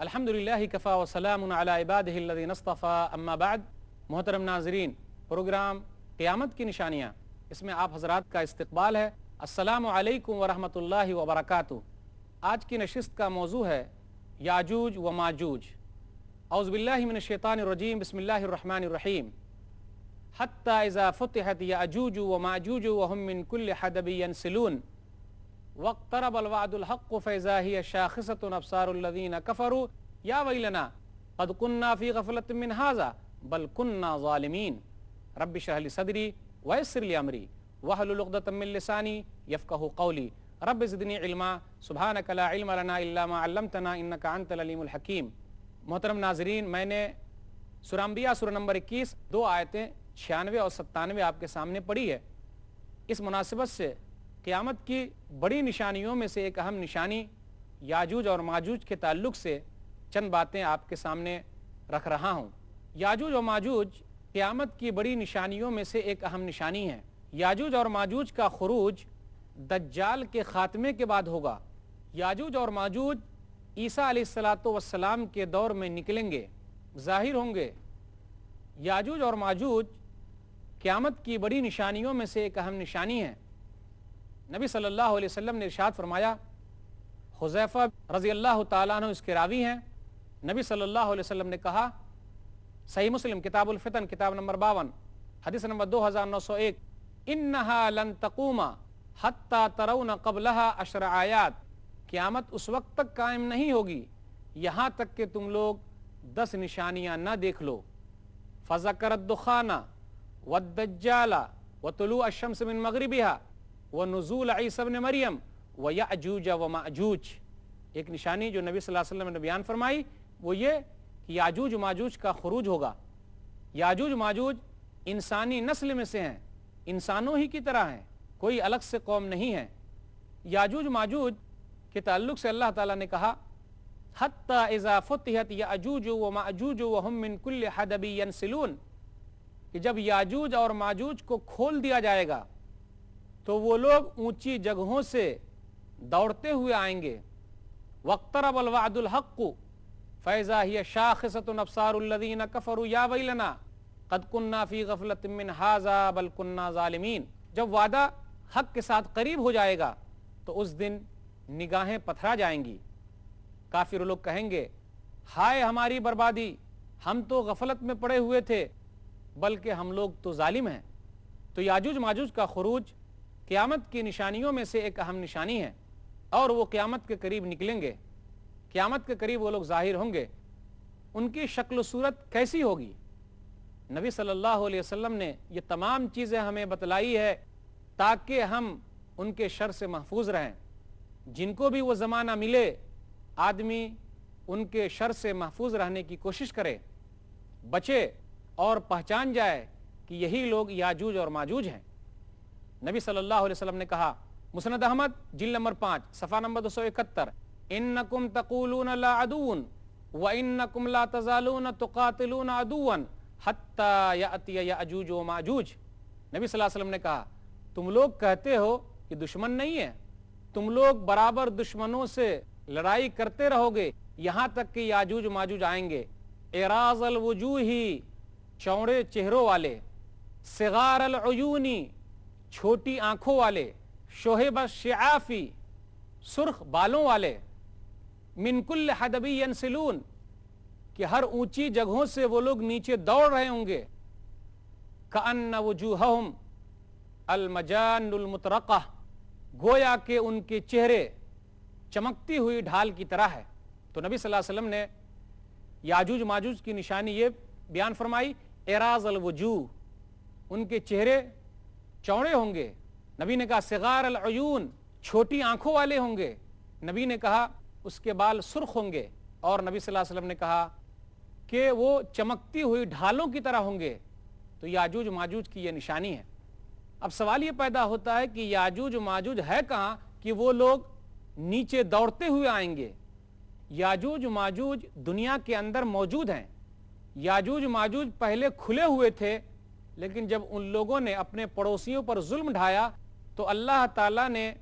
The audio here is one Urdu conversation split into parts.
الحمدللہ کفا وسلام علی عبادہ الذین اصطفیٰ اما بعد۔ محترم ناظرین، پروگرام قیامت کی نشانیاں، اس میں آپ حضرات کا استقبال ہے۔ السلام علیکم ورحمۃ اللہ وبرکاتہ۔ آج کی نشست کا موضوع ہے یاجوج و ماجوج۔ اعوذ باللہ من الشیطان الرجیم، بسم اللہ الرحمن الرحیم۔ حتی اذا فتحت یاجوج و ماجوج وهم من کل حدب ینسلون واقترب الوعد الحق فإذا هي شاخصة أبصار الذين كفروا يا ويلنا قد كنا في غفلة من هذا بل كنا ظالمين رب اشرح لي صدري ويسر لي أمري واحلل عقدة من لساني يفقهوا قولي رب زدني علما سبحانك لا علم لنا إلا ما علمتنا إنك أنت العليم الحكيم۔ محترم ناظرین، میں نے سورہ انبیاء سورہ نمبر 21 دو آیتیں 96 اور 97 آپ کے سامنے پڑھی ہے۔ اس مناسبت سے قیامت کی بڑی نشانیوں میں سے ایک اہم نشانی یاجوج اور ماجوج کے تعلق سے چند باتیں آپ کے سامنے رکھ رہا ہوں۔ یاجوج اور ماجوج قیامت کی بڑی نشانیوں میں سے ایک اہم نشانی ہے۔ یاجوج اور ماجوج کا خروج دجال کے خاتمے کے بعد ہوگا۔ یاجوج اور ماجوج عیسیٰ علیہ السلام کے دور میں نکلیں گے، ظاہر ہوں گے۔ یاجوج اور ماجوج قیامت کی بڑی نشانیوں میں سے ایک اہم نشانی ہے۔ نبی صلی اللہ علیہ وسلم نے ارشاد فرمایا، حذیفہ رضی اللہ تعالیٰ عنہ اس کے راوی ہیں، نبی صلی اللہ علیہ وسلم نے کہا، صحیح مسلم کتاب الفتن کتاب نمبر 52 حدیث نمبر 2901، انہا لن تقوم حتی ترون قبلہا 10 آیات، قیامت اس وقت تک قائم نہیں ہوگی یہاں تک کہ تم لوگ 10 نشانیاں نہ دیکھ لو۔ فذکر الدخان والدجال وطلوع الشمس من مغربہا ونزول عیسی ابن مریم ویأجوج وماجوج۔ ایک نشانی جو نبی صلی اللہ علیہ وسلم نے بیان فرمائی وہ یہ کہ یاجوج ماجوج کا خروج ہوگا۔ یاجوج ماجوج انسانی نسل میں سے ہیں، انسانوں ہی کی طرح ہیں، کوئی الگ سے قوم نہیں ہے۔ یاجوج ماجوج کے تعلق سے اللہ تعالیٰ نے کہا، حتی اذا فتحت یاجوج وماجوج وهم من کل حدب ینسلون، کہ جب یاجوج اور ماجوج کو کھول دیا جائے گا تو وہ لوگ اونچی جگہوں سے دوڑتے ہوئے آئیں گے۔ واقترب الوعد الحق فإذا هي شاخصة أبصار الذين كفروا يا ويلنا قد كنا في غفلة من هذا بل كنا ظالمين۔ جب وعدہ حق کے ساتھ قریب ہو جائے گا تو اس دن نگاہیں پتھرا جائیں گی۔ کافر لوگ کہیں گے، ہائے ہماری بربادی، ہم تو غفلت میں پڑے ہوئے تھے بلکہ ہم لوگ تو ظالم ہیں۔ تو یاجوج ماجوج کا خروج قیامت کی نشانیوں میں سے ایک اہم نشانی ہے، اور وہ قیامت کے قریب نکلیں گے، قیامت کے قریب وہ لوگ ظاہر ہوں گے۔ ان کی شکل و صورت کیسی ہوگی؟ نبی صلی اللہ علیہ وسلم نے یہ تمام چیزیں ہمیں بتلائی ہے تاکہ ہم ان کے شر سے محفوظ رہیں۔ جن کو بھی وہ زمانہ ملے آدمی ان کے شر سے محفوظ رہنے کی کوشش کرے، بچے اور پہچان جائے کہ یہی لوگ یاجوج اور ماجوج ہیں۔ نبی صلی اللہ علیہ وسلم نے کہا، مسند احمد جلد نمبر 5 صفحہ نمبر 271، انکم تقولون لا عدو وانکم لا تزالون تقاتلون عدوا حتی یأتی یأجوج و ماجوج۔ نبی صلی اللہ علیہ وسلم نے کہا، تم لوگ کہتے ہو کہ دشمن نہیں ہے، تم لوگ برابر دشمنوں سے لڑائی کرتے رہو گے یہاں تک کہ یاجوج ماجوج آئیں گے۔ اعراض الوجوہ، چوڑے چہروں والے، صغار العیونی، چھوٹی آنکھوں والے، شوہب الشعافی، سرخ بالوں والے، من کل حدب ینسلون، کہ ہر اونچی جگہوں سے وہ لوگ نیچے دوڑ رہے ہوں گے۔ کأن وجوہہم المجان المطرقہ، گویا کہ ان کے چہرے چمکتی ہوئی ڈھال کی طرح ہے۔ تو نبی صلی اللہ علیہ وسلم نے یاجوج ماجوج کی نشانی یہ بیان فرمائی، اعراض الوجوہ، ان کے چہرے چوڑے ہوں گے۔ نبی نے کہا صغار العیون، چھوٹی آنکھوں والے ہوں گے۔ نبی نے کہا اس کے بال سرخ ہوں گے، اور نبی صلی اللہ علیہ وسلم نے کہا کہ وہ چمکتی ہوئی ڈھالوں کی طرح ہوں گے۔ تو یاجوج ماجوج کی یہ نشانی ہے۔ اب سوال یہ پیدا ہوتا ہے کہ یاجوج ماجوج ہے کہاں کہ وہ لوگ نیچے دوڑتے ہوئے آئیں گے؟ یاجوج ماجوج دنیا کے اندر موجود ہیں۔ یاجوج ماجوج پہلے کھلے ہوئے تھے، لیکن جب ان لوگوں نے اپنے پڑوسیوں پر ظلم ڈھایا تو اللہ تعالیٰ نے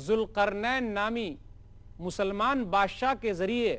ذوالقرنین نامی مسلمان بادشاہ کے ذریعے